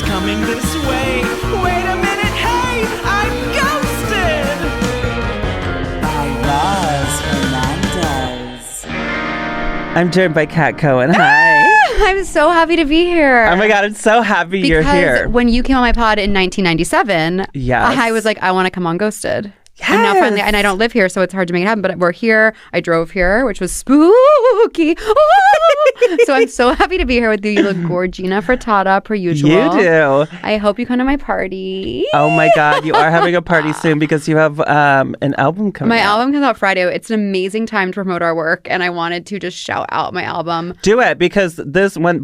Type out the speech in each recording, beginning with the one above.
coming this way. Wait a minute, hey, I'm ghosted! By Roz Hernandez. I'm joined by Cat Cohen. Hi. I'm so happy to be here. Oh my God, I'm so happy you're here. Because when you came on my pod in 1997, yes. I was like, I want to come on Ghosted. Yes. And now finally, and I don't live here, so it's hard to make it happen. But we're here. I drove here, which was spooky. So I'm so happy to be here with you. You look gorgina frittata per usual. You do. I hope you come to my party. Oh my God, you are having a party soon because you have an album coming out. My album comes out Friday. It's an amazing time to promote our work, and I wanted to just shout out my album. Do it, because by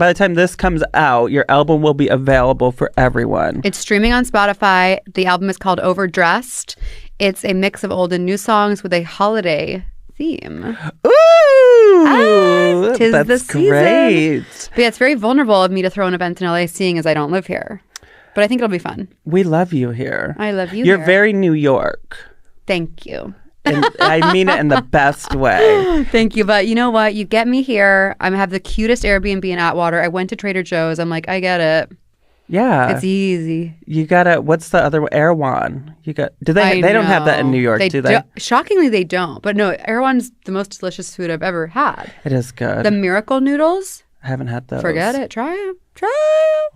the time this comes out, your album will be available for everyone. It's streaming on Spotify. The album is called Overdressed. It's a mix of old and new songs with a holiday theme. Ooh, 'Tis that's the season. great. But yeah, it's very vulnerable of me to throw an event in LA seeing as I don't live here. But I think it'll be fun. We love you here. I love you You're here. very New York. Thank you. And I mean it in the best way. Thank you. But you know what? You get me here. I have the cutest Airbnb in Atwater. I went to Trader Joe's. I'm like, I get it. Yeah. It's easy. You gotta, what's the other one? Erewhon. They don't have that in New York, do they? Shockingly, they don't. But no, Erewhon's the most delicious food I've ever had. It is good. The Miracle Noodles. I haven't had those. Forget it. Try them.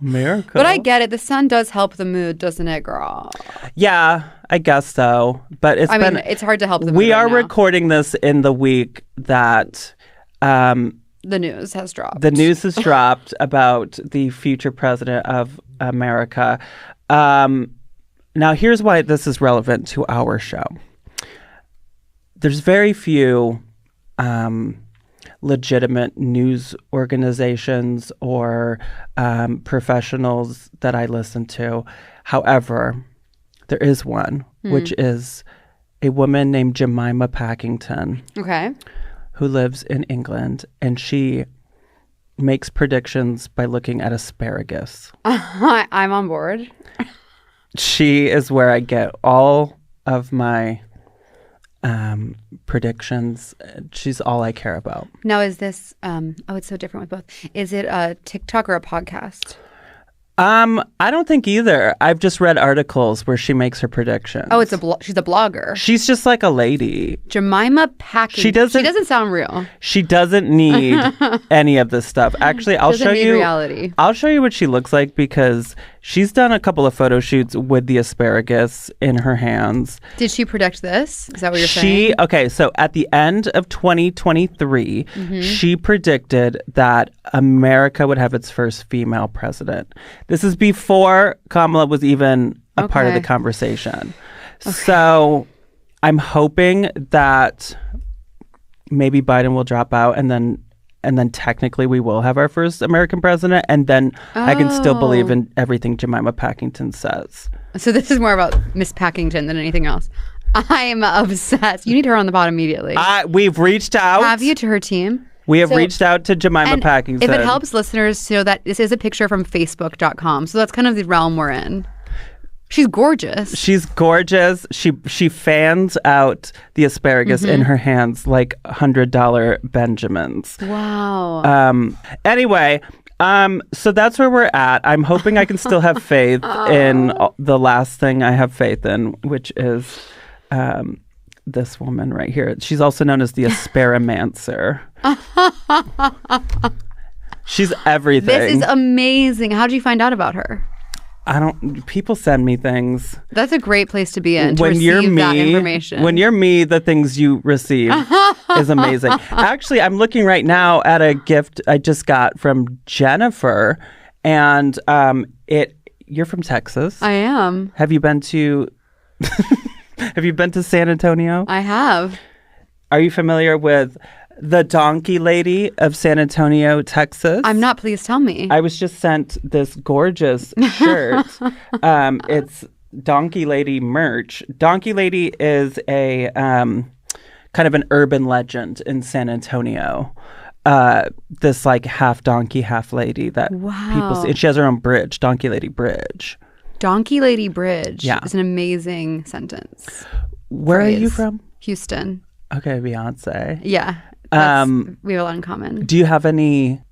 Miracle. But I get it. The sun does help the mood, doesn't it, girl? Yeah, I guess so. But it's hard to help the mood. We are right now. recording this in the week that The news has dropped. the news has dropped about the future president of America. Now, here's why this is relevant to our show. There's very few legitimate news organizations or professionals that I listen to. However, there is one, which is a woman named Jemima Packington. Okay. Who lives in England, and she makes predictions by looking at asparagus. I'm on board. She is where I get all of my predictions. She's all I care about. Now, is this, it's so different with both. Is it a TikTok or a podcast? I don't think either. I've just read articles where she makes her predictions. Oh, she's a blogger. She's just like a lady. Jemima Packington. She doesn't sound real. She doesn't need any of this stuff. Actually, I'll show you reality. I'll show you what she looks like because she's done a couple of photo shoots with the asparagus in her hands. Did she predict this? Is that what you're saying? Okay, so at the end of 2023, she predicted that America would have its first female president. This is before Kamala was even a part of the conversation. Okay. So I'm hoping that maybe Biden will drop out and then technically we will have our first American president, and then I can still believe in everything Jemima Packington says. So this is more about Miss Packington than anything else. I'm obsessed. You need her on the pod immediately. We've reached out. Have you to her team? We have reached out to Jemima Packington. If it helps listeners to know that this is a picture from Facebook.com, so that's kind of the realm we're in. She's gorgeous. She's gorgeous. She fans out the asparagus in her hands like $100 Benjamins. Wow. Anyway, so that's where we're at. I'm hoping I can still have faith in the last thing I have faith in, which is this woman right here. She's also known as the asparamancer. She's everything. This is amazing. How did you find out about her? People send me things. That's a great place to be in, to receive that information. When you're me, the things you receive is amazing. Actually, I'm looking right now at a gift I just got from Jennifer, and you're from Texas. I am. Have you been to San Antonio? I have. Are you familiar with the Donkey Lady of San Antonio, Texas? I'm not. Please tell me. I was just sent this gorgeous shirt. It's Donkey Lady merch. Donkey Lady is a kind of an urban legend in San Antonio. This like half donkey, half lady that people see. And she has her own bridge, Donkey Lady Bridge. Donkey Lady Bridge. Yeah. Is an amazing sentence. Where are you from? Houston. Okay, Beyonce. Yeah. We have a lot in common. Do you have any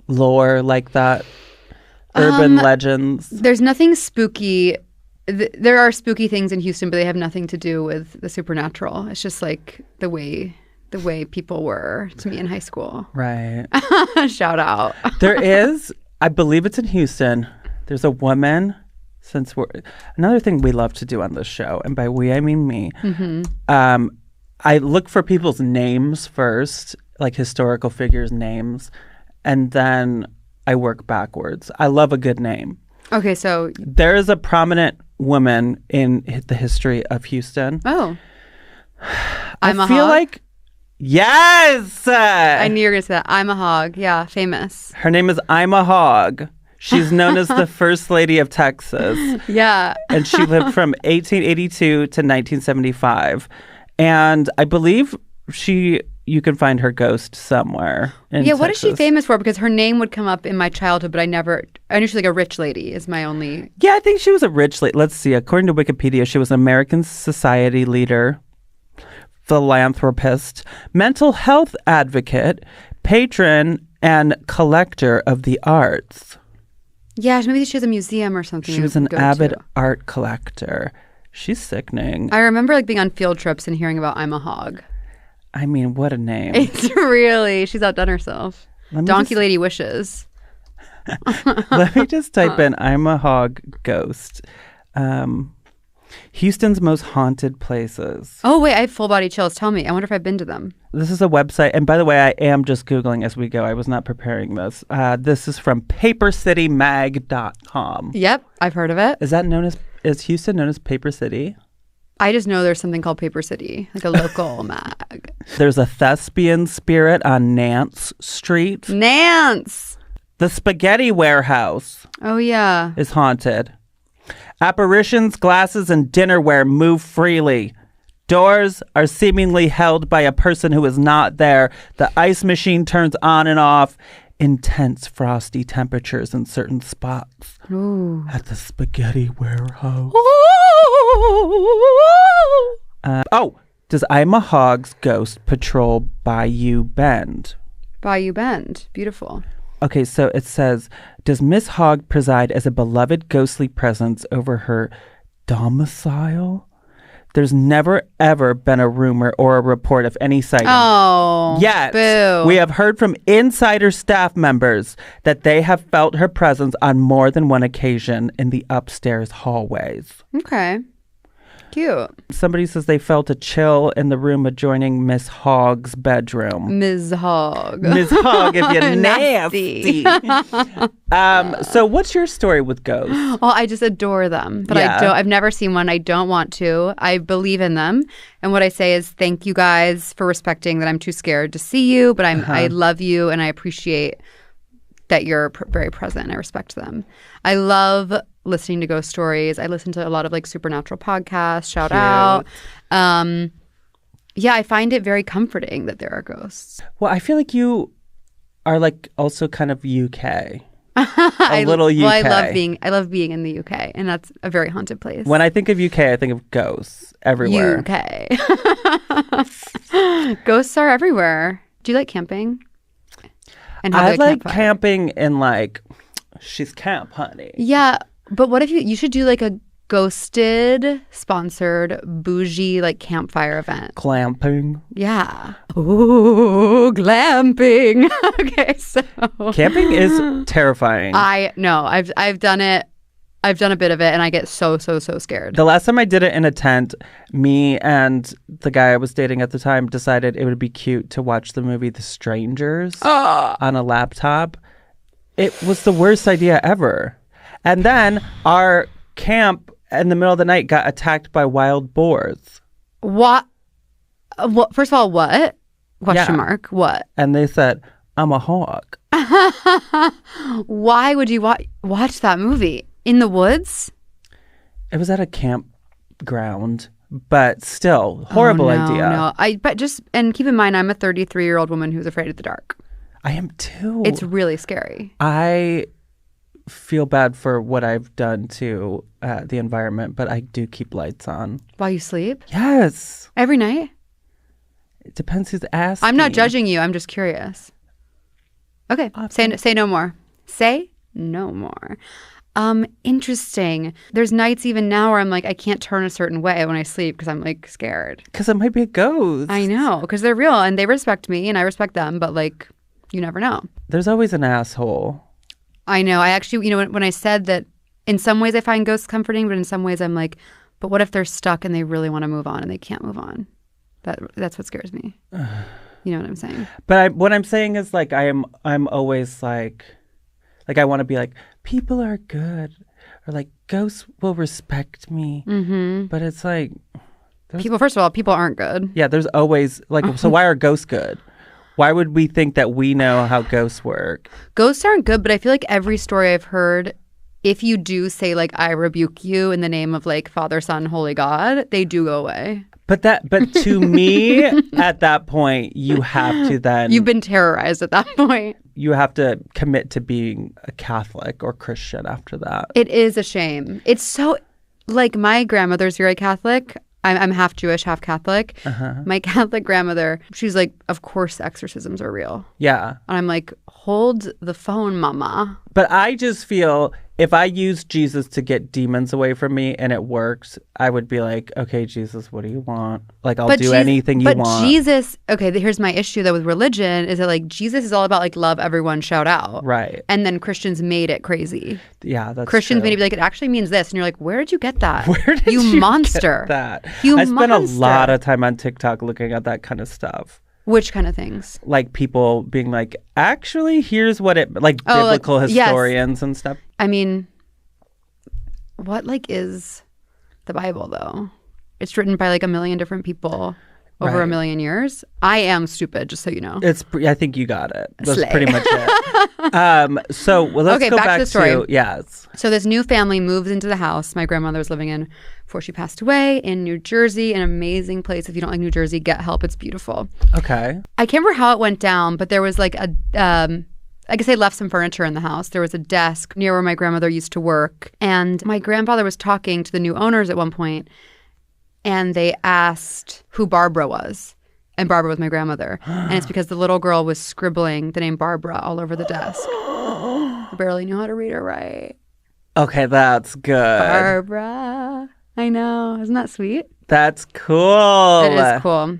lore like that? urban legends? There's nothing spooky. There are spooky things in Houston, but they have nothing to do with the supernatural. It's just like the way people were to me in high school. Right. Shout out. There is, I believe it's in Houston. There's a woman, another thing we love to do on this show, and by we I mean me. I look for people's names first, like historical figures' names, and then I work backwards. I love a good name. Okay, so there is a prominent woman in the history of Houston. Oh. I feel like, yes! I knew you were going to say that. I'm a hog. Yeah, famous. Her name is I'm a Hog. She's known as the First Lady of Texas. Yeah. And she lived from 1882 to 1975. And I believe you can find her ghost somewhere in What is she Texas. famous for? Because her name would come up in my childhood, but I knew she was like a rich lady is my only... Yeah, I think she was a rich lady. Let's see. According to Wikipedia, she was an American society leader, philanthropist, mental health advocate, patron, and collector of the arts. Yeah, maybe she has a museum or something. She was an avid art collector. She's sickening. I remember being on field trips and hearing about I'm a Hog. I mean, what a name. It's really, she's outdone herself. Donkey Lady Wishes. Let me just type in I'm a Hog ghost. Houston's most haunted places. Oh, wait, I have full body chills. Tell me. I wonder if I've been to them. This is a website. And by the way, I am just Googling as we go. I was not preparing this. This is from papercitymag.com. Yep, I've heard of it. Is Houston known as Paper City? I just know there's something called Paper City, like a local mag. There's a thespian spirit on Nance Street. Nance! The Spaghetti Warehouse. Oh, yeah. Is haunted. Apparitions, glasses, and dinnerware move freely. Doors are seemingly held by a person who is not there. The ice machine turns on and off. Intense frosty temperatures in certain spots. Ooh. At the Spaghetti Warehouse. Does I'm a Hog's ghost patrol Bayou Bend? Bayou Bend. Beautiful. Okay, so it says, does Miss Hogg preside as a beloved ghostly presence over her domicile? There's never, ever been a rumor or a report of any sighting. Oh, yet, boo. we have heard from insider staff members that they have felt her presence on more than one occasion in the upstairs hallways. Okay. Cute. Somebody says they felt a chill in the room adjoining Miss Hogg's bedroom. Ms. Hogg. Ms. Hogg, if you're nasty. So what's your story with ghosts? Well, I just adore them, but I've never seen one. I don't want to. I believe in them. And what I say is thank you guys for respecting that I'm too scared to see you, but I love you and I appreciate that you're very present. I respect them. I love listening to ghost stories. I listen to a lot of supernatural podcasts. Shout out. I find it very comforting that there are ghosts. Well, I feel like you are also kind of UK. A little UK. Well, I love being in the UK, and that's a very haunted place. When I think of UK, I think of ghosts everywhere. UK. Ghosts are everywhere. Do you like camping? And I like camping in she's camp, honey. Yeah, but what if you should do a ghosted sponsored bougie campfire event? Glamping. Yeah. Ooh, glamping. Okay, so camping is terrifying. I know. I've done it. I've done a bit of it, and I get so scared. The last time I did it in a tent, me and the guy I was dating at the time decided it would be cute to watch the movie The Strangers on a laptop. It was the worst idea ever. And then our camp in the middle of the night got attacked by wild boars. What? First of all, what? Question mark. What? And they said, I'm a hawk. Why would you watch that movie? In the woods? It was at a campground, but still, horrible idea. No, and keep in mind, I'm a 33-year-old woman who's afraid of the dark. I am too. It's really scary. I feel bad for what I've done to the environment, but I do keep lights on. While you sleep? Yes. Every night? It depends who's asking. I'm not judging you. I'm just curious. Okay. Say no more. Say no more. Interesting. There's nights even now where I'm like, I can't turn a certain way when I sleep because I'm like scared. Because it might be a ghost. I know, because they're real and they respect me and I respect them, but like, you never know. There's always an asshole. I know. I actually, when I said that in some ways I find ghosts comforting, but in some ways I'm like, but what if they're stuck and they really want to move on and they can't move on? That's what scares me. You know what I'm saying? But what I'm saying is like I'm always like I want to be like, people are good, or like ghosts will respect me. Mm-hmm. But it's like people. First of all, people aren't good. Yeah, there's always like, so why are ghosts good? Why would we think that we know how ghosts work? Ghosts aren't good, but I feel like every story I've heard, if you do say like, I rebuke you in the name of like Father, Son, Holy God, they do go away. But to me, at that point, you have to then... You've been terrorized at that point. You have to commit to being a Catholic or Christian after that. It is a shame. It's so... Like, my grandmother's very Catholic. I'm half Jewish, half Catholic. My Catholic grandmother, she's like, of course exorcisms are real. Yeah. And I'm like, hold the phone, mama. But I just feel if I use Jesus to get demons away from me and it works, I would be like, okay, Jesus, what do you want? Like, I'll do anything you want. But Jesus, okay, here's my issue though with religion is that like Jesus is all about like love everyone, shout out. Right. And then Christians made it crazy. Yeah, that's Christians true. made it be like, it actually means this. And you're like, where did you get that? Where did you monster. get that? I spent a lot of time on TikTok looking at that kind of stuff. Which kind of things? Like people being like, actually, here's what it... Like biblical historians and stuff. I mean, what like is the Bible though? It's written by like a million different people over a million years. I am stupid, just so you know. I think you got it. That's Slay. pretty much it. So let's go back to the story. Yes. So this new family moves into the house my grandmother was living in before she passed away in New Jersey, an amazing place. If you don't like New Jersey, get help. It's beautiful. Okay. I can't remember how it went down, but there was like a, I guess they left some furniture in the house. There was a desk near where my grandmother used to work. And my grandfather was talking to the new owners at one point, and they asked who Barbara was. And Barbara was my grandmother. And it's because the little girl was scribbling the name Barbara all over the desk. I barely knew how to read or write. Okay, that's good. Barbara. I know. Isn't that sweet? That's cool. It is cool.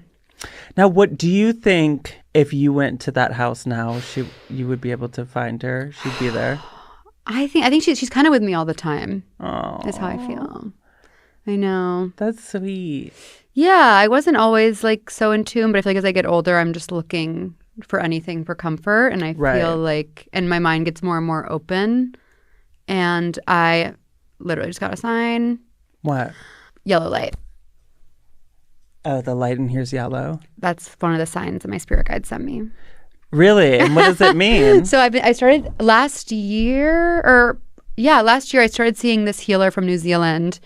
Now, what do you think if you went to that house now, you would be able to find her? She'd be there? I think she's kind of with me all the time. Oh. That's how I feel. I know. That's sweet. Yeah, I wasn't always like so in tune, but I feel like as I get older, I'm just looking for anything for comfort. And I feel like, and my mind gets more and more open. And I literally just got a sign. What? Yellow light. Oh, the light in here's yellow? That's one of the signs that my spirit guide sent me. Really? And what does it mean? So I started last year I started seeing this healer from New Zealand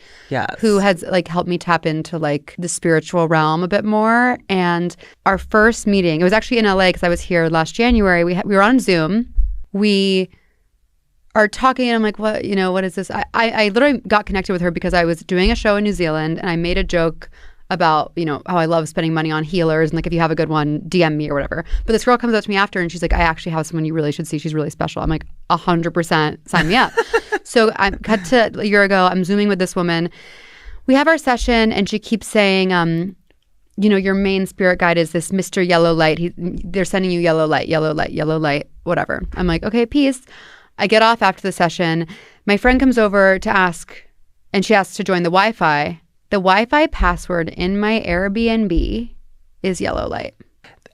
who has like helped me tap into like the spiritual realm a bit more. And our first meeting, it was actually in LA because I was here last January. We were on Zoom. We are talking and I'm like, what is this? I literally got connected with her because I was doing a show in New Zealand and I made a joke about, how I love spending money on healers and like if you have a good one, DM me or whatever. But this girl comes up to me after and she's like, I actually have someone you really should see. She's really special. I'm like, 100% sign me up. So I cut to a year ago. I'm Zooming with this woman. We have our session and she keeps saying, your main spirit guide is this Mr. Yellow Light. They're sending you yellow light, yellow light, yellow light, whatever. I'm like, okay, peace. I get off after the session. My friend comes over to ask, and she asks to join the Wi-Fi. The Wi-Fi password in my Airbnb is yellow light.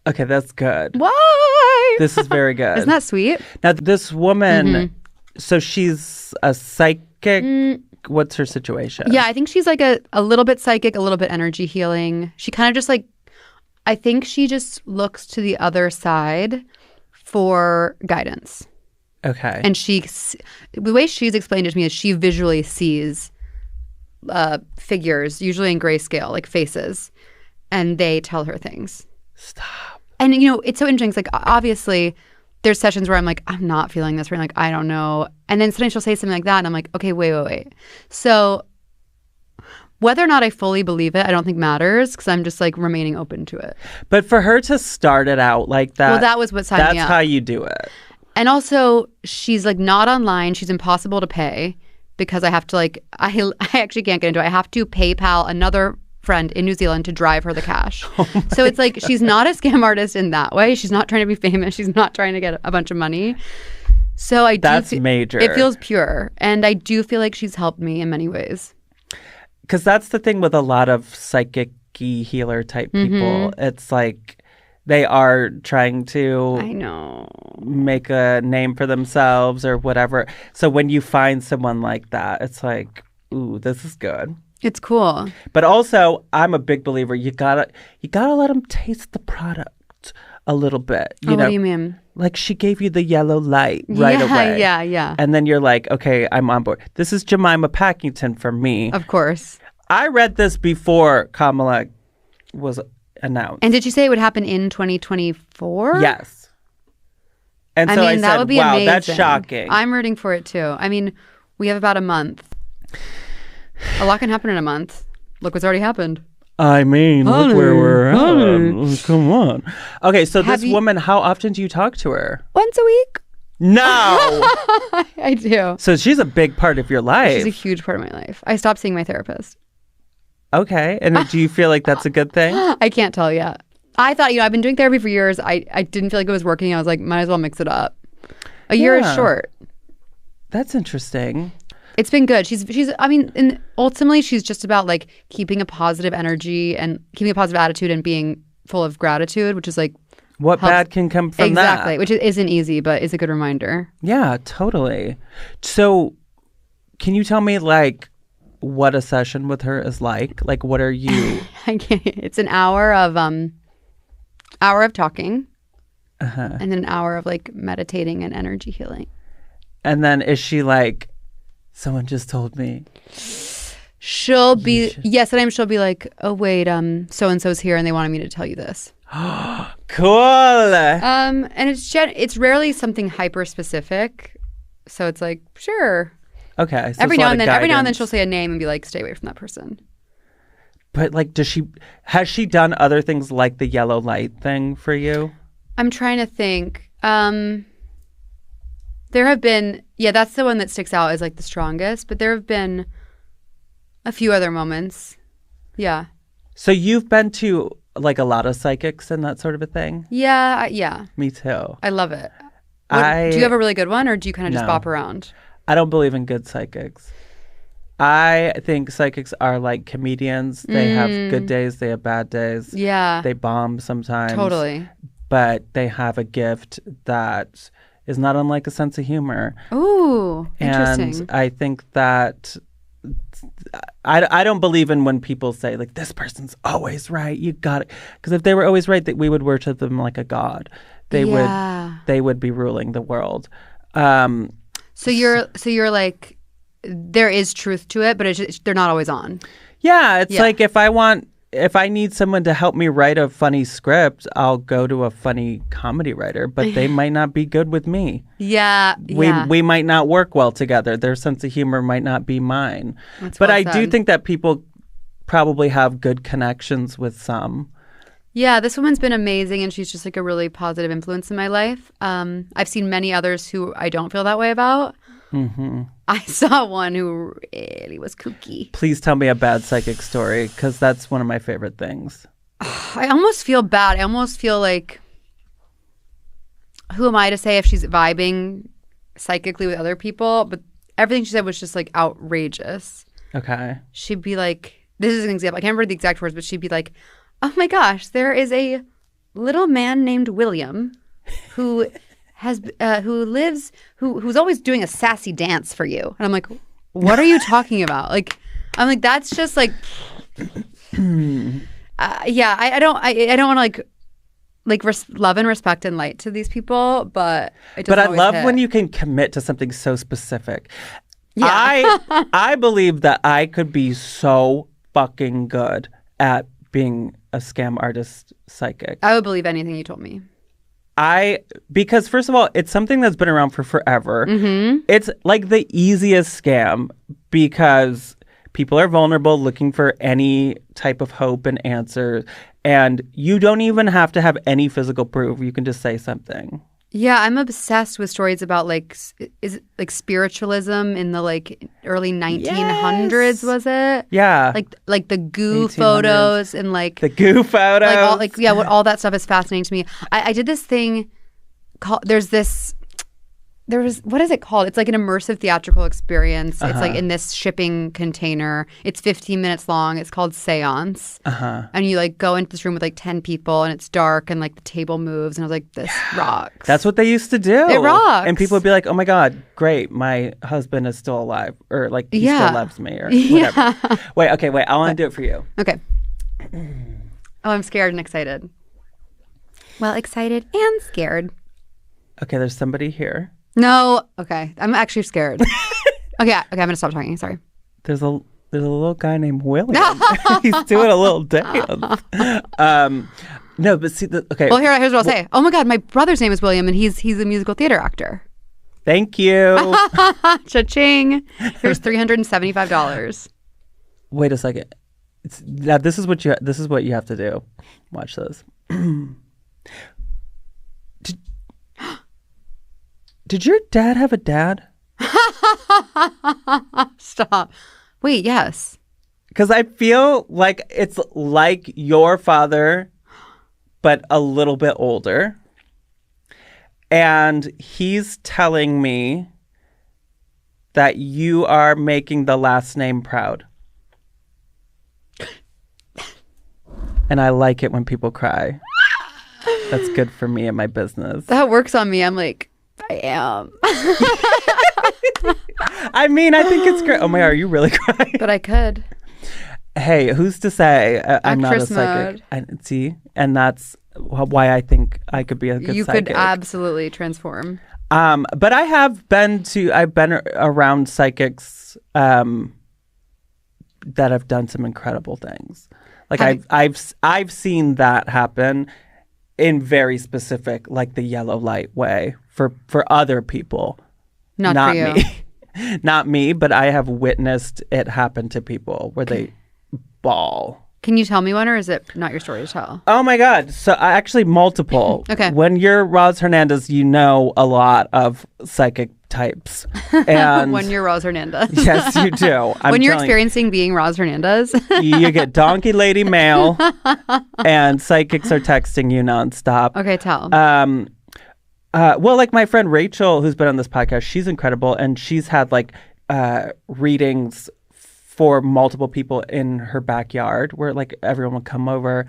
Okay, that's good. Why? This is very good. Isn't that sweet? Now, this woman, so she's a psychic. What's her situation? Yeah, I think she's like a little bit psychic, a little bit energy healing. She kind of just like, I think she just looks to the other side for guidance. Okay. And the way she's explained it to me is she visually sees figures, usually in grayscale, like faces, and they tell her things. Stop. And it's so interesting. It's like obviously there's sessions where I'm like, I'm not feeling this, where I'm like, I don't know. And then sometimes she'll say something like that and I'm like, okay, wait. So whether or not I fully believe it, I don't think matters because I'm just like remaining open to it. But for her to start it out like that, well, that was what signed me up. That's how you do it. And also, she's like not online. She's impossible to pay because I have to like, I actually can't get into it. I have to PayPal another friend in New Zealand to drive her the cash. So it's like, she's not a scam artist in that way. She's not trying to be famous. She's not trying to get a bunch of money. So that's major. It feels pure. And I do feel like she's helped me in many ways. Because that's the thing with a lot of psychic-y healer type people. It's like they are trying to make a name for themselves or whatever. So when you find someone like that, it's like, ooh, this is good. It's cool. But also, I'm a big believer. You gotta let them taste the product a little bit. You know? What do you mean? Like she gave you the yellow light right away. Yeah. And then you're like, okay, I'm on board. This is Jemima Packington for me. Of course. I read this before Kamala was announced. And did you say it would happen in 2024? Yes. And so I that said, would be wow, amazing. that's shocking. I'm rooting for it too. I mean, we have about a month. A lot can happen in a month. Look what's already happened. I mean, look where we're at. Come on. Okay, so this woman, how often do you talk to her? Once a week. No. I do. So she's a big part of your life. She's a huge part of my life. I stopped seeing my therapist. Okay. And do you feel like that's a good thing? I can't tell yet. I thought, I've been doing therapy for years. I didn't feel like it was working. I was like, might as well mix it up. A year is short. That's interesting. It's been good. Ultimately, she's just about like keeping a positive energy and keeping a positive attitude and being full of gratitude, which is like what bad can come from that. Exactly, which isn't easy, but is a good reminder. Yeah, totally. So can you tell me like what a session with her is like? Like what are you? It's an hour of talking and then an hour of like meditating and energy healing. And then is she like, someone just told me? She'll be like, oh wait, so-and-so's here and they wanted me to tell you this. Cool. And it's rarely something hyper specific. So it's like, sure. Okay. So every now and then she'll say a name and be like, stay away from that person. But like, has she done other things like the yellow light thing for you? I'm trying to think. There have been, that's the one that sticks out as like the strongest, but there have been a few other moments. Yeah. So you've been to like a lot of psychics and that sort of a thing? Yeah. Me too. I love it. Do you have a really good one or do you kind of just bop around? I don't believe in good psychics. I think psychics are like comedians. They have good days, they have bad days. Yeah. They bomb sometimes. Totally. But they have a gift that is not unlike a sense of humor. Ooh, interesting. And I think that I don't believe in when people say like this person's always right. You got it. Because if they were always right, that we would worship them like a god. They would be ruling the world. So you're like, there is truth to it, but they're not always on. Yeah, it's like if I need someone to help me write a funny script, I'll go to a funny comedy writer, but they might not be good with me. Yeah. We might not work well together. Their sense of humor might not be mine. But I do think that people probably have good connections with some. Yeah, this woman's been amazing, and she's just like a really positive influence in my life. I've seen many others who I don't feel that way about. Mm-hmm. I saw one who really was kooky. Please tell me a bad psychic story, because that's one of my favorite things. I almost feel bad. I almost feel like, who am I to say if she's vibing psychically with other people? But everything she said was just like outrageous. Okay. She'd be like, this is an example. I can't remember the exact words, but she'd be like, oh my gosh, there is a little man named William who who's always doing a sassy dance for you. And I'm like, what are you talking about? Like, I'm like, that's just like, I don't want to like love and respect and light to these people, but I love when you can commit to something so specific. Yeah. I believe that I could be so fucking good at being a scam artist psychic. I would believe anything you told me. Because first of all, it's something that's been around for forever. Mm-hmm. It's like the easiest scam because people are vulnerable, looking for any type of hope and answer. And you don't even have to have any physical proof. You can just say something. Yeah, I'm obsessed with stories about is it like spiritualism in the early 1900s, was it? Yeah. Like the goo 1800s. photos and the goo photos. What all that stuff is fascinating to me. I did this thing called what is it called? It's like an immersive theatrical experience. It's like in this shipping container. It's 15 minutes long. It's called Seance. And you go into this room with 10 people and it's dark and the table moves. And I was like, this rocks. That's what they used to do. It rocks. And people would be like, oh my God, great. My husband is still alive. Or he still loves me or whatever. Wait. I want to do it for you. Okay. Oh, I'm scared and excited. Well, excited and scared. Okay, there's somebody here. No. Okay. I'm actually scared. Okay, I'm going to stop talking. Sorry. There's a little guy named William. He's doing a little dance. No, but see, okay. Well, here's what I'll say. Oh my God, my brother's name is William, and he's a musical theater actor. Thank you. Cha-ching. Here's $375. Wait a second. Now this is what you have to do. Watch this. Did your dad have a dad? Stop. Wait, yes. Because I feel like it's like your father, but a little bit older. And he's telling me that you are making the last name proud. And I like it when people cry. That's good for me and my business. That works on me. I'm like, I am. I mean, I think it's great. Oh my God, are you really crying? But I could. Hey, who's to say I'm not a Actress psychic? See, and that's why I think I could be a good You psychic. could absolutely transform. But I've been around psychics that have done some incredible things. I've seen that happen in very specific, the yellow light way for other people. Not for you. Me. Not me, but I have witnessed it happen to people where they bawl. Can you tell me one, or is it not your story to tell? Oh my God. So actually multiple. Okay. When you're Roz Hernandez, you know a lot of psychic types. And when you're Roz Hernandez. Yes, you do. When you're experiencing being Roz Hernandez. You get donkey lady mail and psychics are texting you nonstop. Okay, tell. Well, my friend Rachel, who's been on this podcast, she's incredible. And she's had readings for multiple people in her backyard where everyone will come over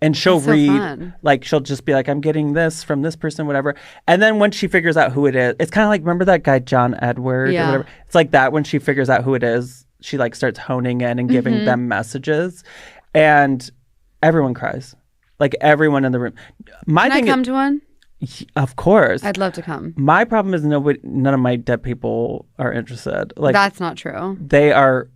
and she'll read, fun. She'll just be like, I'm getting this from this person, whatever. And then when she figures out who it is, it's kind of remember that guy, John Edward or whatever? It's like that when she figures out who it is, she starts honing in and giving them messages and everyone cries. Everyone in the room. Can I come to one? Of course. I'd love to come. My problem is none of my dead people are interested. That's not true. They are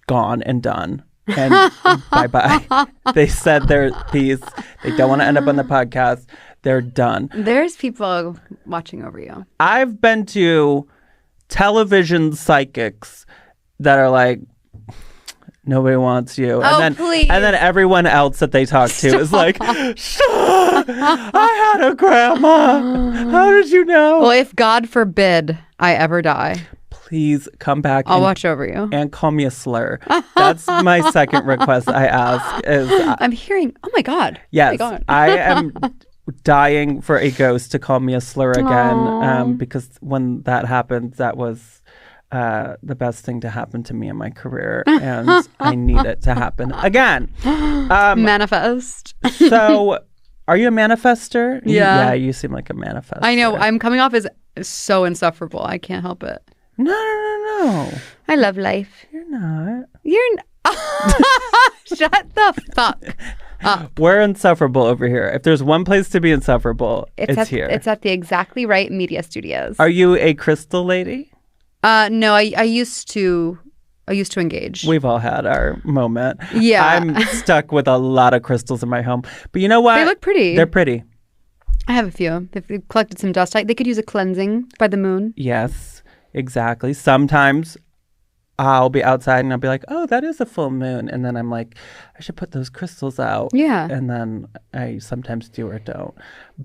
gone and done. And bye-bye. They said they're these. They don't want to end up on the podcast. They're done. There's people watching over you. I've been to television psychics that are nobody wants you. Please. And then everyone else that they talk to is like, I had a grandma. How did you know? Well, if God forbid I ever die, please come back. I'll watch over you. And call me a slur. That's my second request I ask. I'm hearing, oh my God. Yes. Oh my God. I am dying for a ghost to call me a slur again because when that happened, that was the best thing to happen to me in my career, and I need it to happen again. Manifest. So, are you a manifester? Yeah. Yeah, you seem like a manifester. I know. I'm coming off as so insufferable. I can't help it. No. I love life. You're not. Shut the fuck up. We're insufferable over here. If there's one place to be insufferable, it's here. It's at the exactly right media studios. Are you a crystal lady? No, I used to engage. We've all had our moment. Yeah. I'm stuck with a lot of crystals in my home. But you know what? They look pretty. They're pretty. I have a few. They've collected some dust. They could use a cleansing by the moon. Yes, exactly. Sometimes I'll be outside and I'll be like, oh, that is a full moon. And then I'm like, I should put those crystals out. Yeah. And then I sometimes do or don't.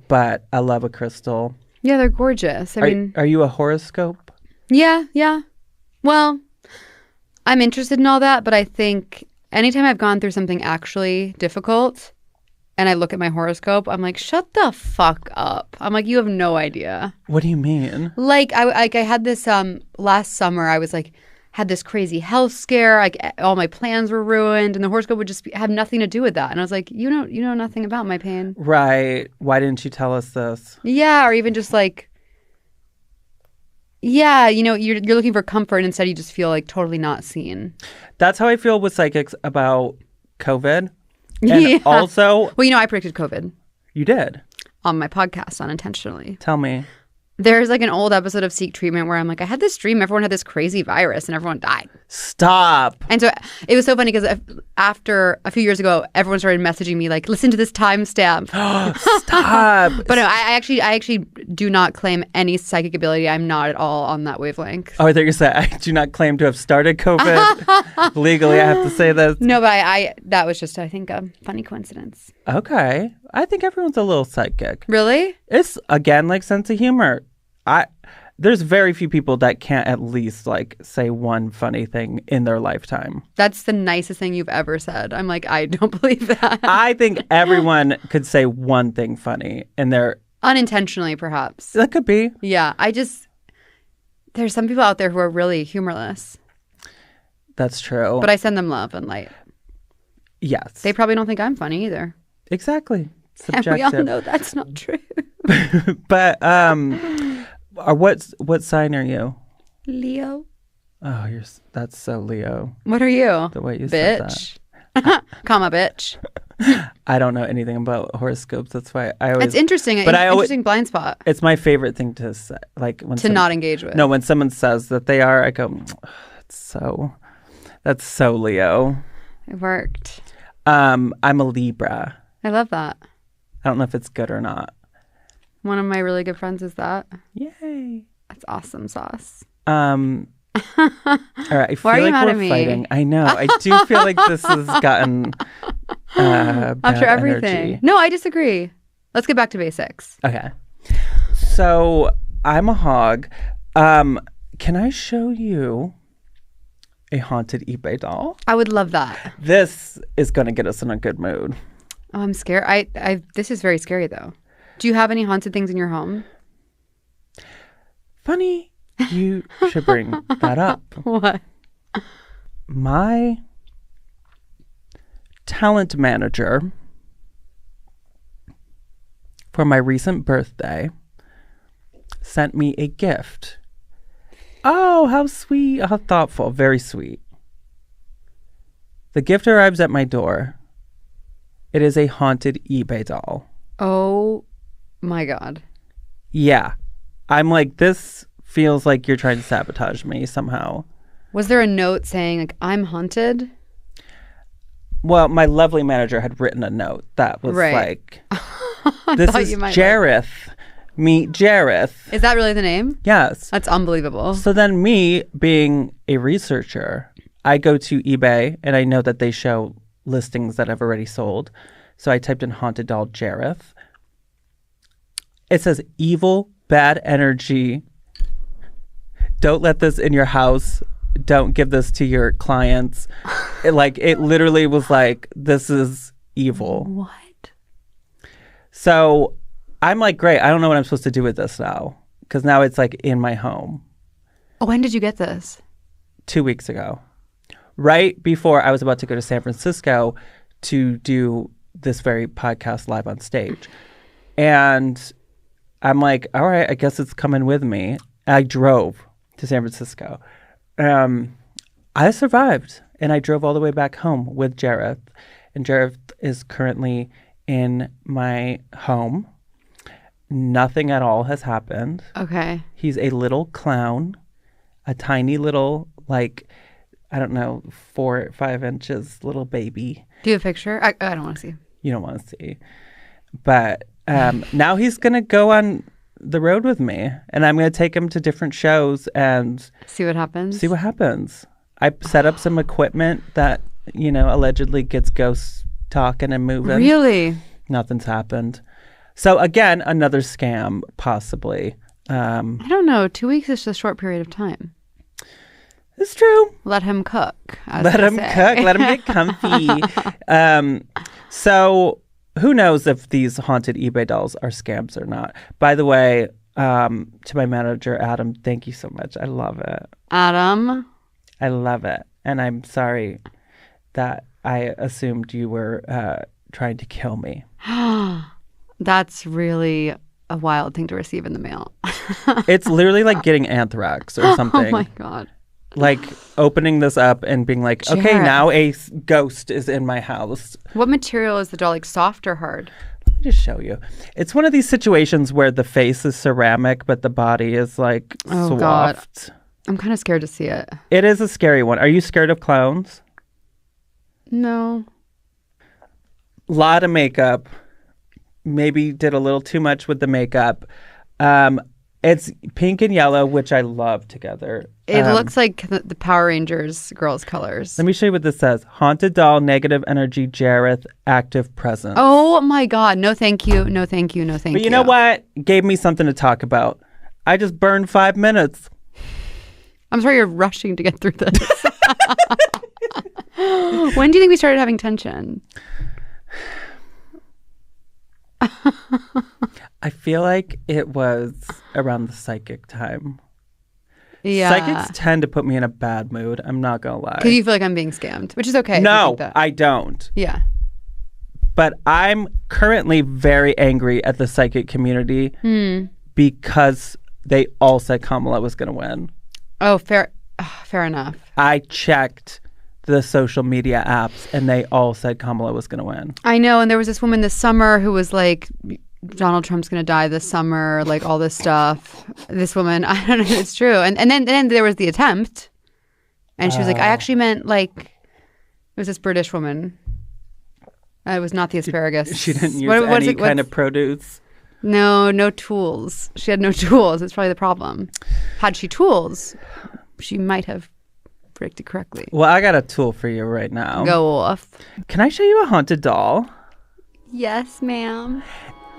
But I love a crystal. Yeah, they're gorgeous. Are you a horoscope? Yeah. Well, I'm interested in all that, but I think anytime I've gone through something actually difficult and I look at my horoscope, I'm like, shut the fuck up. I'm like, you have no idea. What do you mean? Like I had this last summer. I was like, had this crazy health scare. Like all my plans were ruined, and the horoscope would just have nothing to do with that. And I was like, you know nothing about my pain. Right. Why didn't you tell us this? Yeah, or even just like, yeah, you're looking for comfort, and instead you just feel like totally not seen. That's how I feel with psychics about COVID. And also... Well, I predicted COVID. You did? On my podcast, unintentionally. Tell me. There's like an old episode of Seek Treatment where I'm like, I had this dream, everyone had this crazy virus and everyone died. Stop. And so it was so funny because after a few years ago, everyone started messaging me like, listen to this timestamp. Stop. But no, I actually do not claim any psychic ability. I'm not at all on that wavelength. Oh, I thought you said I do not claim to have started COVID. Legally, I have to say this. No, but that was just, I think, a funny coincidence. Okay. I think everyone's a little psychic. Really? It's, again, like sense of humor. There's very few people that can't at least like say one funny thing in their lifetime. That's the nicest thing you've ever said. I'm like, I don't believe that. I think everyone could say one thing funny in their... Unintentionally, perhaps. That could be. Yeah. There's some people out there who are really humorless. That's true. But I send them love and light. Yes. They probably don't think I'm funny either. Exactly. Subjective. And we all know that's not true. But what sign are you? Leo. Oh, that's so Leo. What are you? The way you said that. Comma, bitch. I don't know anything about horoscopes. That's why I always... It's interesting. But interesting blind spot. It's my favorite thing to say. Like when not engage with. No, when someone says that they are, I go, that's so Leo. It worked. I'm a Libra. I love that. I don't know if it's good or not. One of my really good friends is that. Yay. That's awesome sauce. All right. I feel Why are you like mad we're at me? fighting. I know. I do feel like this has gotten after everything. energy. No, I disagree. Let's get back to basics. Okay. So I'm a hog. Can I show you a haunted eBay doll? I would love that. This is going to get us in a good mood. Oh, I'm scared. This is very scary, though. Do you have any haunted things in your home? Funny you should bring that up. What? My talent manager for my recent birthday sent me a gift. Oh, how sweet. How thoughtful. Very sweet. The gift arrives at my door. It is a haunted eBay doll. Oh my God. Yeah. I'm like, this feels like you're trying to sabotage me somehow. Was there a note saying, like, I'm haunted? Well, my lovely manager had written a note that was like, this is Jareth. Meet Jareth. Is that really the name? Yes. That's unbelievable. So then me, being a researcher, I go to eBay and I know that they show listings that have already sold. So I typed in haunted doll Jareth. It says evil, bad energy. Don't let this in your house. Don't give this to your clients. It literally was like, this is evil. What? So I'm like, great. I don't know what I'm supposed to do with this now. Because now it's like in my home. Oh, when did you get this? 2 weeks ago. Right before I was about to go to San Francisco to do this very podcast live on stage. And I'm like, all right, I guess it's coming with me. I drove to San Francisco. I survived. And I drove all the way back home with Jareth. And Jareth is currently in my home. Nothing at all has happened. Okay. He's a little clown, a tiny little, like, I don't know, 4 or 5 inches little baby. Do you have a picture? I don't want to see. You don't want to see. But now he's going to go on the road with me. And I'm going to take him to different shows and see what happens. I set up some equipment that, allegedly gets ghosts talking and moving. Really? Nothing's happened. So again, another scam, possibly. I don't know. 2 weeks is just a short period of time. It's true. Let him cook. Let him cook. Let him get comfy. So who knows if these haunted eBay dolls are scams or not? By the way, to my manager, Adam, thank you so much. I love it. Adam. I love it. And I'm sorry that I assumed you were trying to kill me. That's really a wild thing to receive in the mail. It's literally like getting anthrax or something. Oh my God. Like opening this up and being like, okay, Jared. now a ghost is in my house. What material is the doll? Like soft or hard? Let me just show you. It's one of these situations where the face is ceramic, but the body is like Oh, soft. God. I'm kind of scared to see it. It is a scary one. Are you scared of clowns? No. Lot of makeup. Maybe did a little too much with the makeup. It's pink and yellow, which I love together. It looks like the Power Rangers girls' colors. Let me show you what this says. Haunted doll, negative energy, Jareth, active presence. Oh my God. No, thank you. No, thank you. No, thank you. But you know what? Gave me something to talk about. I just burned 5 minutes. I'm sorry you're rushing to get through this. When do you think we started having tension? I feel like it was around the psychic time. Yeah. Psychics tend to put me in a bad mood. I'm not going to lie. Because you feel like I'm being scammed, which is okay. if you No, think that. I don't. Yeah. But I'm currently very angry at the psychic community because they all said Kamala was going to win. Oh, fair enough. I checked the social media apps and they all said Kamala was going to win. I know. And there was this woman this summer who was like, Donald Trump's going to die this summer, like all this stuff. This woman, I don't know if it's true. And then there was the attempt. And she was like, I actually meant like, it was this British woman. It was not the asparagus. She didn't use any kind of produce. No tools. She had no tools. That's probably the problem. Had she tools, she might have predicted correctly. Well, I got a tool for you right now. Go off. Can I show you a haunted doll? Yes, ma'am.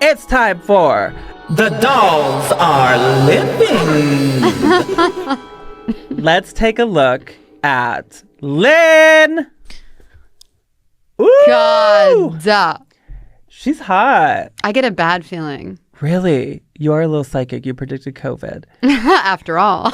It's time for The dolls are living. Let's take a look at Lynn. Ooh! God. She's hot. I get a bad feeling. Really? You're a little psychic. You predicted COVID. After all.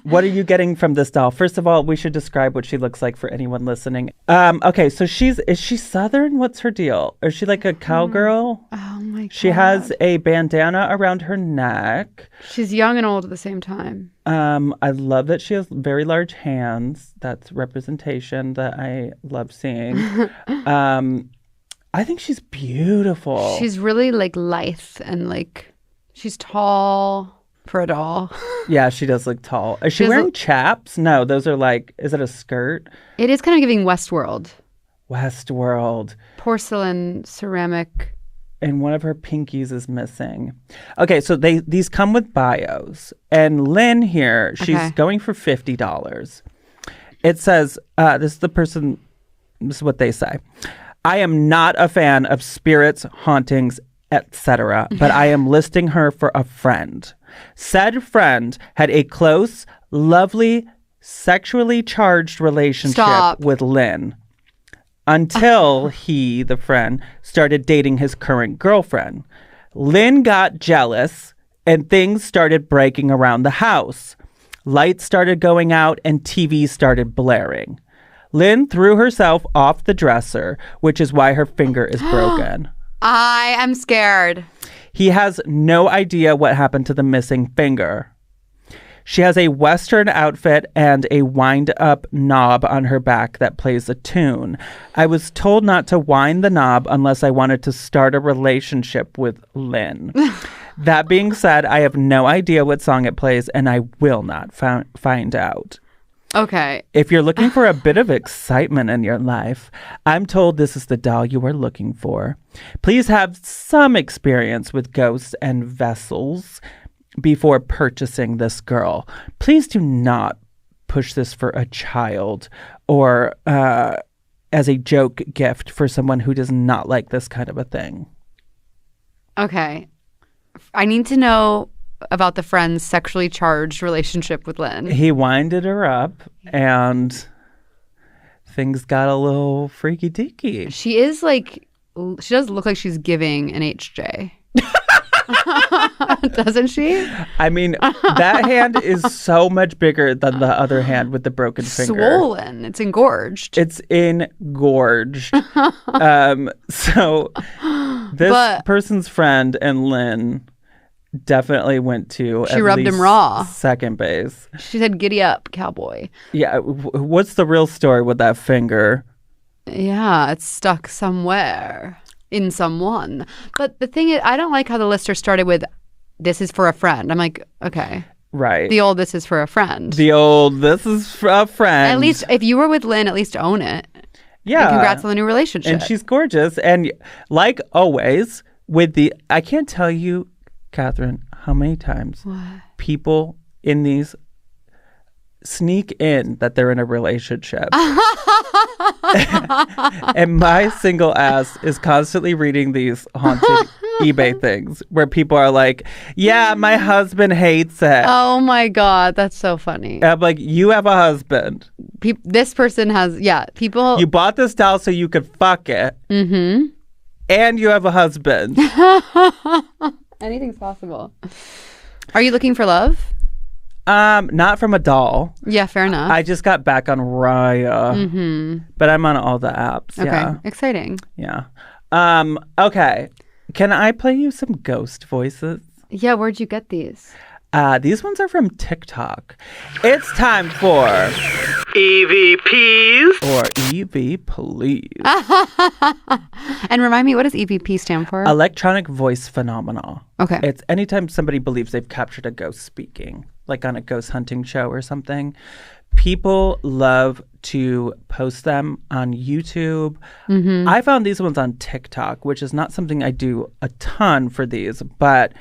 What are you getting from this doll? First of all, we should describe what she looks like for anyone listening. Okay, so is she Southern? What's her deal? Is she like a cowgirl? Oh my God. She has a bandana around her neck. She's young and old at the same time. I love that she has very large hands. That's representation that I love seeing. I think she's beautiful. She's really like lithe and like she's tall for a doll. Yeah, she does look tall. Is she She has wearing chaps? No, those are like, is it a skirt? It is kind of giving Westworld. Westworld. Porcelain, ceramic. And one of her pinkies is missing. Okay, so these come with bios. And Lynn here, she's going for $50. It says, this is what they say. I am not a fan of spirits, hauntings, etc., but I am listing her for a friend. Said friend had a close, lovely, sexually charged relationship with Lynn until he, the friend, started dating his current girlfriend. Lynn got jealous and things started breaking around the house. Lights started going out and TV started blaring. Lynn threw herself off the dresser, which is why her finger is broken. I am scared. He has no idea what happened to the missing finger. She has a Western outfit and a wind-up knob on her back that plays a tune. I was told not to wind the knob unless I wanted to start a relationship with Lynn. That being said, I have no idea what song it plays, and I will not find out. Okay. If you're looking for a bit of excitement in your life, I'm told this is the doll you are looking for. Please have some experience with ghosts and vessels before purchasing this girl. Please do not push this for a child or as a joke gift for someone who does not like this kind of a thing. Okay. I need to know about the friend's sexually charged relationship with Lynn. He winded her up and things got a little freaky deaky. She does look like she's giving an HJ. Doesn't she? I mean, that hand is so much bigger than the other hand with the broken finger. Swollen. It's engorged. It's engorged. So this person's friend and Lynn definitely went to She rubbed him raw. Second base. She said, "Giddy up, cowboy." Yeah. What's the real story with that finger? Yeah, it's stuck somewhere in someone. But the thing is, I don't like how the lister started with, "This is for a friend." I'm like, okay. Right. The old "this is for a friend." This is for a friend. At least if you were with Lynn, at least own it. Yeah. And congrats on the new relationship. And she's gorgeous. And like always, I can't tell you, Catherine, how many times people in these sneak in that they're in a relationship. And my single ass is constantly reading these haunted eBay things where people are like, yeah, my husband hates it. Oh my God, that's so funny. And I'm like, you have a husband. This person has, people. You bought this doll so you could fuck it. Mm-hmm. And you have a husband. Anything's possible. Are you looking for love? Not from a doll. Yeah, fair enough. I just got back on Raya. But I'm on all the apps. Okay, Yeah. exciting. Yeah. Okay. Can I play you some ghost voices? Yeah, where'd you get these? These ones are from TikTok. It's time for EVPs or EV Police. And remind me, what does EVP stand for? Electronic voice phenomena. Okay. It's anytime somebody believes they've captured a ghost speaking, like on a ghost hunting show or something. People love to post them on YouTube. Mm-hmm. I found these ones on TikTok, which is not something I do a ton for these, but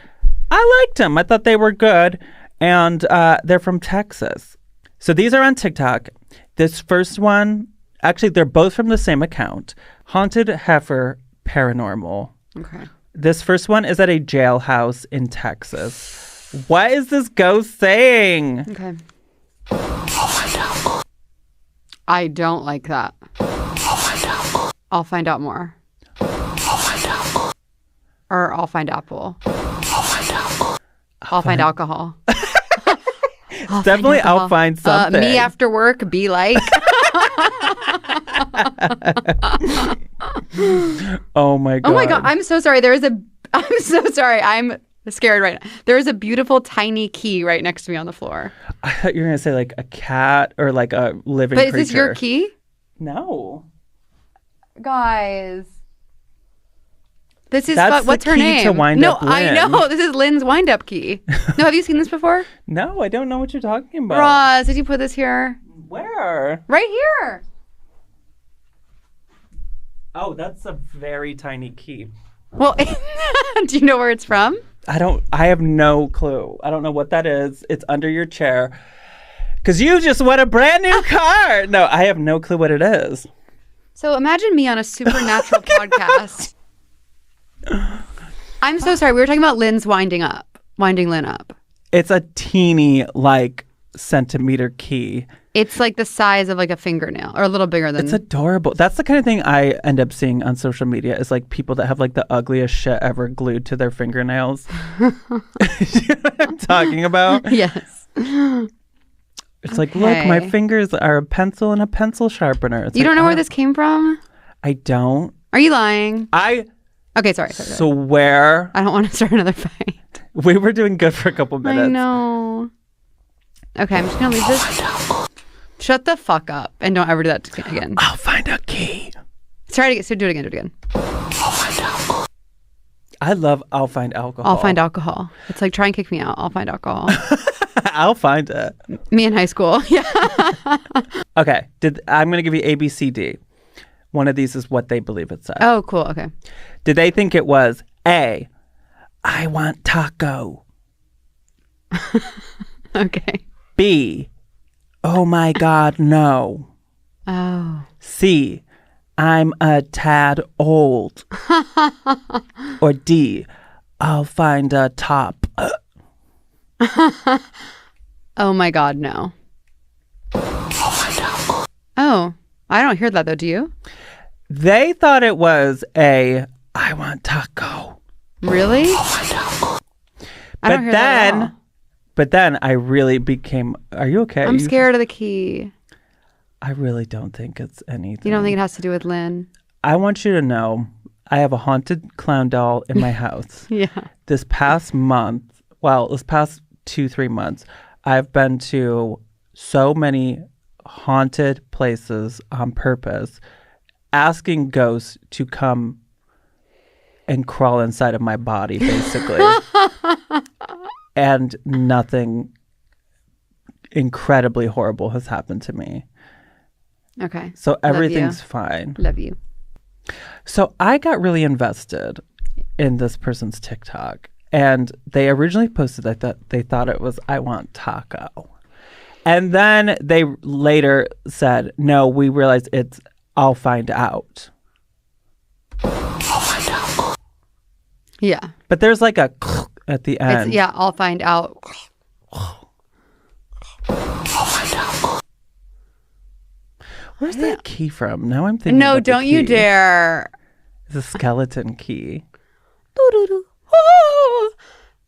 I liked them. I thought they were good. And they're from Texas. So these are on TikTok. This first one, actually, they're both from the same account. Haunted Heifer Paranormal. Okay. This first one is at a jailhouse in Texas. What is this ghost saying? Okay. I don't like that. I'll find out more. Or I'll find apple. I'll find alcohol. Definitely I'll find something. Me after work, be like. Oh my God. Oh my God. I'm so sorry. I'm so sorry. I'm scared right now. There is a beautiful tiny key right next to me on the floor. I thought you were going to say like a cat or like a living creature. But is this your key? No. Guys. This is That's what's the her key name? to wind no, up Lynn. I know. This is Lynn's wind-up key. No, have you seen this before? No, I don't know what you're talking about. Roz, did you put this here? Where? Right here. Oh, that's a very tiny key. Well, do you know where it's from? I have no clue. I don't know what that is. It's under your chair. Because you just won a brand new car. No, I have no clue what it is. So imagine me on a supernatural podcast. I'm so sorry. We were talking about Lynn's winding Lynn up. It's a teeny, like, centimeter key. It's like the size of like a fingernail or a little bigger than. It's adorable. That's the kind of thing I end up seeing on social media is like people that have like the ugliest shit ever glued to their fingernails. You know what I'm talking about? Yes. It's like, look, my fingers are a pencil and a pencil sharpener. It's you like, don't know where this came from? I don't. Are you lying? Okay, sorry. Swear. I don't want to start another fight. We were doing good for a couple minutes. I know. Okay, I'm just going to leave this. Shut the fuck up and don't ever do that again. I'll find a key. Do it again. I'll find alcohol. I love I'll find alcohol. I'll find alcohol. It's like try and kick me out. I'll find alcohol. I'll find it. Me in high school. Yeah. Okay. I'm going to give you A, B, C, D. One of these is what they believe it said. Oh, cool. Okay. Did they think it was A, I want taco? Okay. B, oh my God, no. Oh. C, I'm a tad old. Or D, I'll find a top. Oh my God, no. Oh, I don't hear that though. Do you? They thought it was I want taco. Really? I don't hear that at all. But then I really became, are you okay? I'm scared of the key. I really don't think it's anything. You don't think it has to do with Lynn? I want you to know I have a haunted clown doll in my house. Yeah. This past 2-3 months, I've been to so many haunted places on purpose, asking ghosts to come and crawl inside of my body, basically. And nothing incredibly horrible has happened to me. Okay. So everything's fine. Love you. So I got really invested in this person's TikTok. And they originally posted that they thought it was, I want taco. And then they later said, no, we realized it's, I'll find out. Yeah. But there's like a at the end. I'll find out. Where's that key from? Now I'm thinking. No, about the don't you key. dare. It's a skeleton key.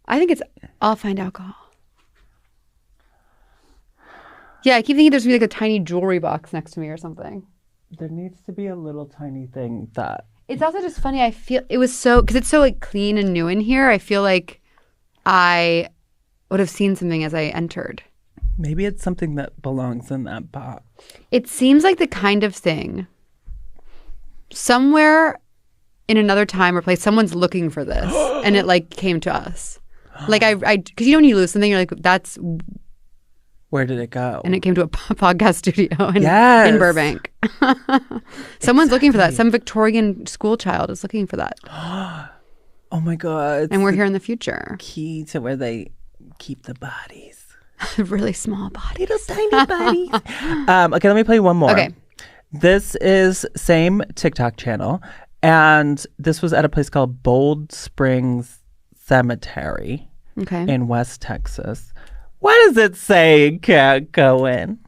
I think it's I'll find alcohol. Yeah, I keep thinking there's going to be like a tiny jewelry box next to me or something. There needs to be a little tiny thing that. It's also just funny. I feel it was so, because it's so like clean and new in here. I feel like I would have seen something as I entered. Maybe it's something that belongs in that box. It seems like the kind of thing somewhere in another time or place, someone's looking for this and it like came to us. Like because you know when you lose something, you're like, that's. Where did it go? And it came to a podcast studio in Burbank. Someone's looking for that. Some Victorian school child is looking for that. Oh my God. And we're here in the future. Key to where they keep the bodies. Really small bodies. Little tiny bodies. Okay, let me play one more. Okay. This is same TikTok channel. And this was at a place called Bold Springs Cemetery in West Texas. What does it say, Cat Cohen?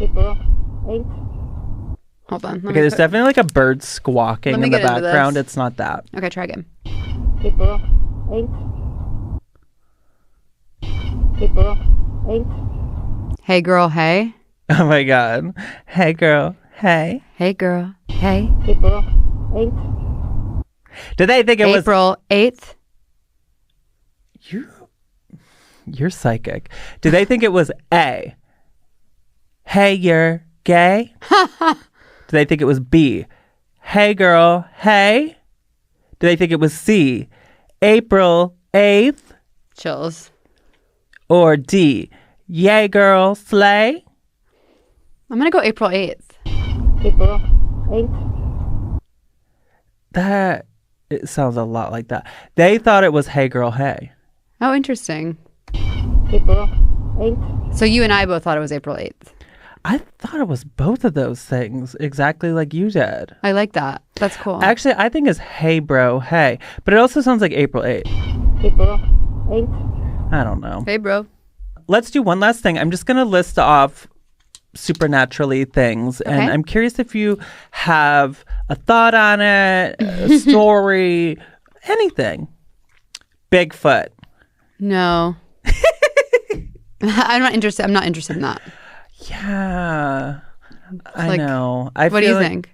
April 8th. Hold on. Okay, there's definitely like a bird squawking in the background. It's not that. Okay, try again. April 8th. April 8th. Hey, girl, hey. Oh my God. Hey, girl, hey. Hey, girl, hey. April 8th. Did they think it was April 8th? You're psychic. Did they think it was A, hey, you're gay? Did they think it was B, hey, girl, hey? Did they think it was C, April 8th? Chills. Or D, yay, girl, slay? I'm going to go April 8th. April 8th. It sounds a lot like that. They thought it was hey, girl, hey. Oh, interesting. April 8th. So you and I both thought it was April 8th. I thought it was both of those things, exactly like you did. I like that. That's cool. Actually, I think it's hey, bro, hey. But it also sounds like April 8th. April 8th. I don't know. Hey, bro. Let's do one last thing. I'm just going to list off supernaturally things. And I'm curious if you have a thought on it, a story, anything. Bigfoot. No. I'm not interested in that. Yeah. I know. What do you think?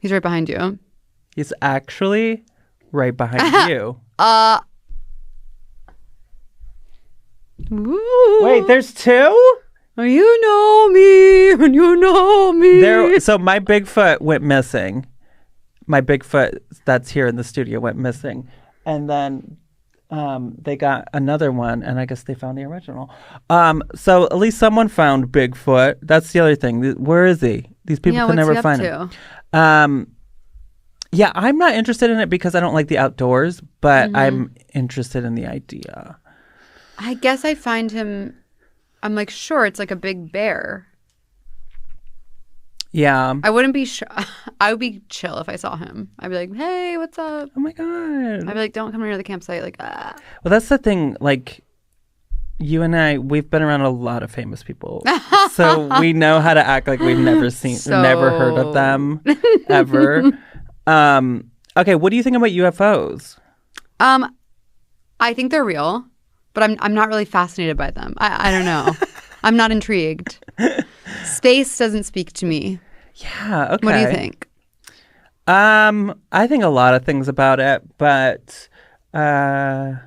He's right behind you. He's actually right behind you. Ooh. Wait, there's two? You know me, and you know me. So my Bigfoot went missing. My Bigfoot that's here in the studio went missing. And then they got another one, and I guess they found the original. So at least someone found Bigfoot. That's the other thing. Where is he? These people can never find him. Yeah, I'm not interested in it because I don't like the outdoors, but I'm interested in the idea. I guess I find him, I'm like, sure, it's like a big bear. Yeah. I wouldn't be I would be chill if I saw him. I'd be like, hey, what's up? Oh my God. I'd be like, don't come near the campsite. Like, ah. Well, that's the thing. Like, you and I, we've been around a lot of famous people. So we know how to act like we've never never heard of them ever. Okay, what do you think about UFOs? I think they're real, but I'm not really fascinated by them. I don't know. I'm not intrigued. Space doesn't speak to me. Yeah, okay. What do you think? I think a lot of things about it, but yeah,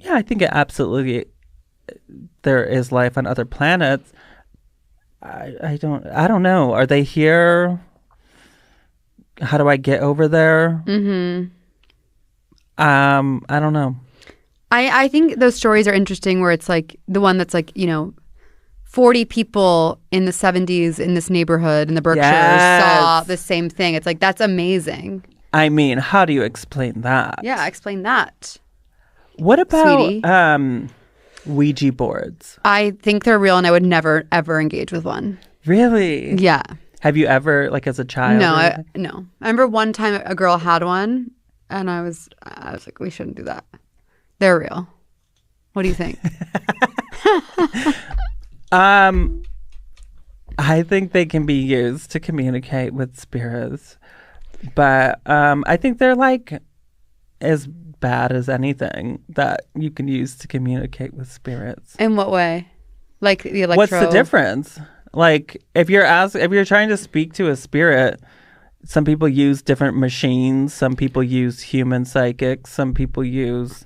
I think it absolutely there is life on other planets. I don't know. Are they here? How do I get over there? Mm-hmm. I don't know. I think those stories are interesting where it's like the one that's like, 40 people in the 70s in this neighborhood in the Berkshires saw the same thing. It's like, that's amazing. I mean, how do you explain that? Yeah, explain that. What about sweetie? Ouija boards? I think they're real and I would never, ever engage with one. Really? Yeah. Have you ever, like as a child? No, no. I remember one time a girl had one and I was like, we shouldn't do that. They're real. What do you think? I think they can be used to communicate with spirits, but I think they're like as bad as anything that you can use to communicate with spirits. In what way? Like the electro? What's the difference? Like if you're trying to speak to a spirit, some people use different machines. Some people use human psychics. Some people use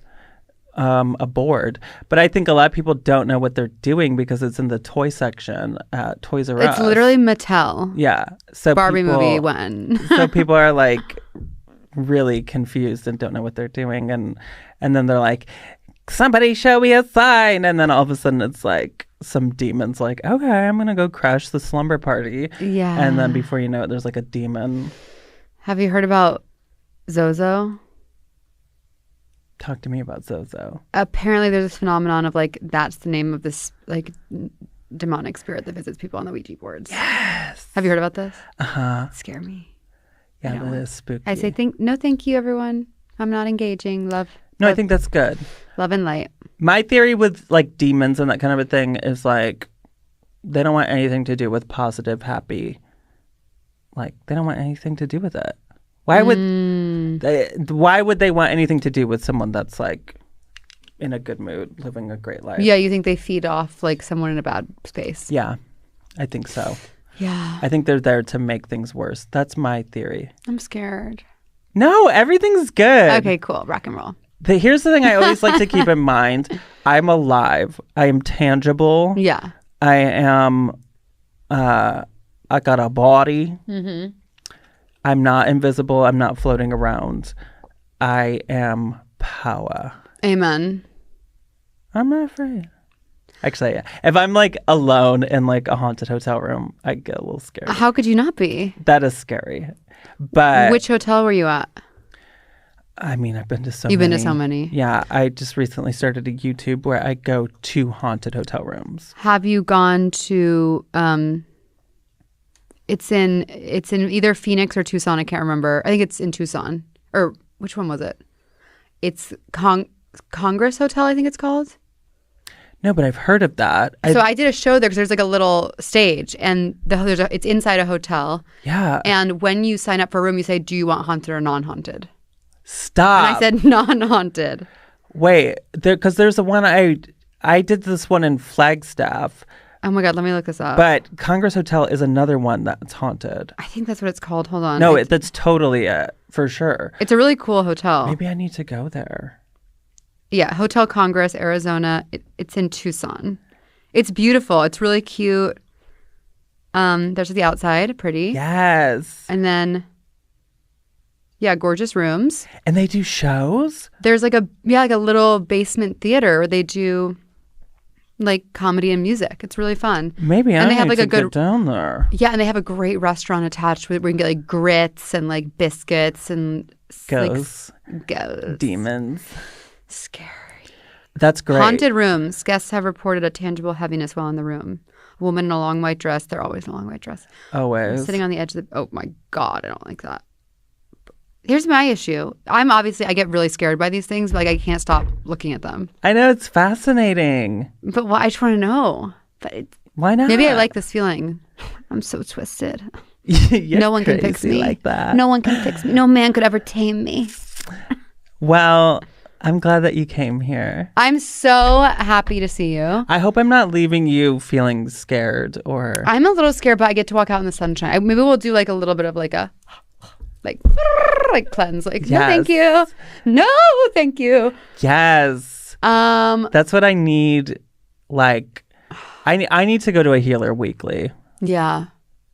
a board. But I think a lot of people don't know what they're doing because it's in the toy section at Toys R Us. It's literally Mattel. Yeah. So Barbie movie when. So people are like really confused and don't know what they're doing. And then they're like, somebody show me a sign. And then all of a sudden it's like some demon's like, okay, I'm going to go crash the slumber party. Yeah. And then before you know it, there's like a demon. Have you heard about Zozo? Talk to me about Zozo. Apparently there's this phenomenon of like, that's the name of this like demonic spirit that visits people on the Ouija boards. Yes. Have you heard about this? Uh-huh. Scare me. Yeah, that is spooky. I say no thank you everyone. I'm not engaging. Love. I think that's good. Love and light. My theory with like demons and that kind of a thing is like they don't want anything to do with positive, happy. Like they don't want anything to do with it. Why would they want anything to do with someone that's like in a good mood, living a great life? Yeah, you think they feed off like someone in a bad space? Yeah, I think so. Yeah. I think they're there to make things worse. That's my theory. I'm scared. No, everything's good. Okay, cool. Rock and roll. Here's the thing I always like to keep in mind. I'm alive. I am tangible. Yeah. I am, I got a body. Mm-hmm. I'm not invisible. I'm not floating around. I am power. Amen. I'm not afraid. Actually, yeah. If I'm like alone in like a haunted hotel room, I get a little scared. How could you not be? That is scary. But which hotel were you at? I mean, I've been to so many. You've been to so many. Yeah. I just recently started a YouTube where I go to haunted hotel rooms. Have you gone to it's in either Phoenix or Tucson, I can't remember. I think it's in Tucson. Or which one was it? It's Congress Hotel, I think it's called. No, but I've heard of that. So I did a show there because there's like a little stage and it's inside a hotel. Yeah. And when you sign up for a room, you say, do you want haunted or non-haunted? Stop. And I said non-haunted. Wait, because there's a one I did this one in Flagstaff. Oh my God, let me look this up. But Congress Hotel is another one that's haunted. I think that's what it's called. Hold on. No, that's totally it, for sure. It's a really cool hotel. Maybe I need to go there. Yeah, Hotel Congress, Arizona. It's in Tucson. It's beautiful. It's really cute. There's the outside, pretty. Yes. And then, yeah, gorgeous rooms. And they do shows? There's like a little basement theater where they do like comedy and music. It's really fun. Maybe I need to get get down there. Yeah, and they have a great restaurant attached where you can get like grits and like biscuits and ghosts. Demons. Scary. That's great. Haunted rooms. Guests have reported a tangible heaviness while in the room. woman in a long white dress. They're always in a long white dress. Always. Sitting on the edge of the... Oh, my God. I don't like that. Here's my issue. I get really scared by these things, but like I can't stop looking at them. I know, it's fascinating. But I just want to know. But why not? Maybe I like this feeling. I'm so twisted. No one can fix me like that. No one can fix me. No man could ever tame me. Well, I'm glad that you came here. I'm so happy to see you. I hope I'm not leaving you feeling scared or... I'm a little scared, but I get to walk out in the sunshine. Maybe we'll do like a little bit of like a... like cleanse, like yes. No thank you, no thank you. Yes. That's what I need. Like I need to go to a healer weekly. Yeah,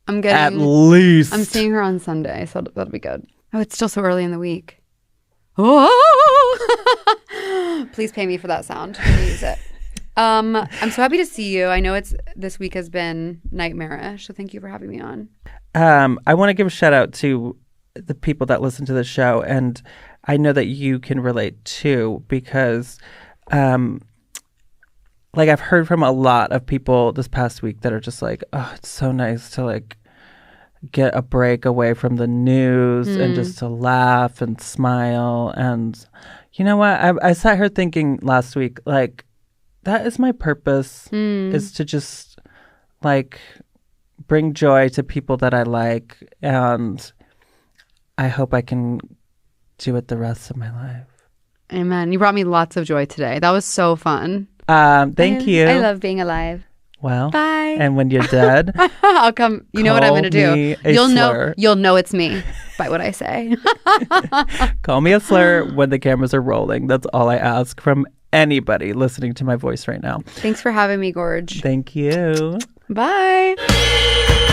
at least. I'm seeing her on Sunday, so that'll be good. Oh, it's still so early in the week. Oh, please pay me for that sound. I'm gonna use it. I'm so happy to see you. I know this week has been nightmarish, so thank you for having me on. I want to give a shout out to the people that listen to the show, and I know that you can relate too, because like I've heard from a lot of people this past week that are just like, oh, it's so nice to like get a break away from the news and just to laugh and smile. And you know what, I sat here thinking last week, like, that is my purpose, is to just like bring joy to people that I like, and I hope I can do it the rest of my life. Amen. You brought me lots of joy today. That was so fun. Thank you. I love being alive. Well, bye. And when you're dead, I'll come. You know what I'm going to do? You'll slur. know it's me by what I say. Call me a slur when the cameras are rolling. That's all I ask from anybody listening to my voice right now. Thanks for having me, Gorge. Thank you. Bye.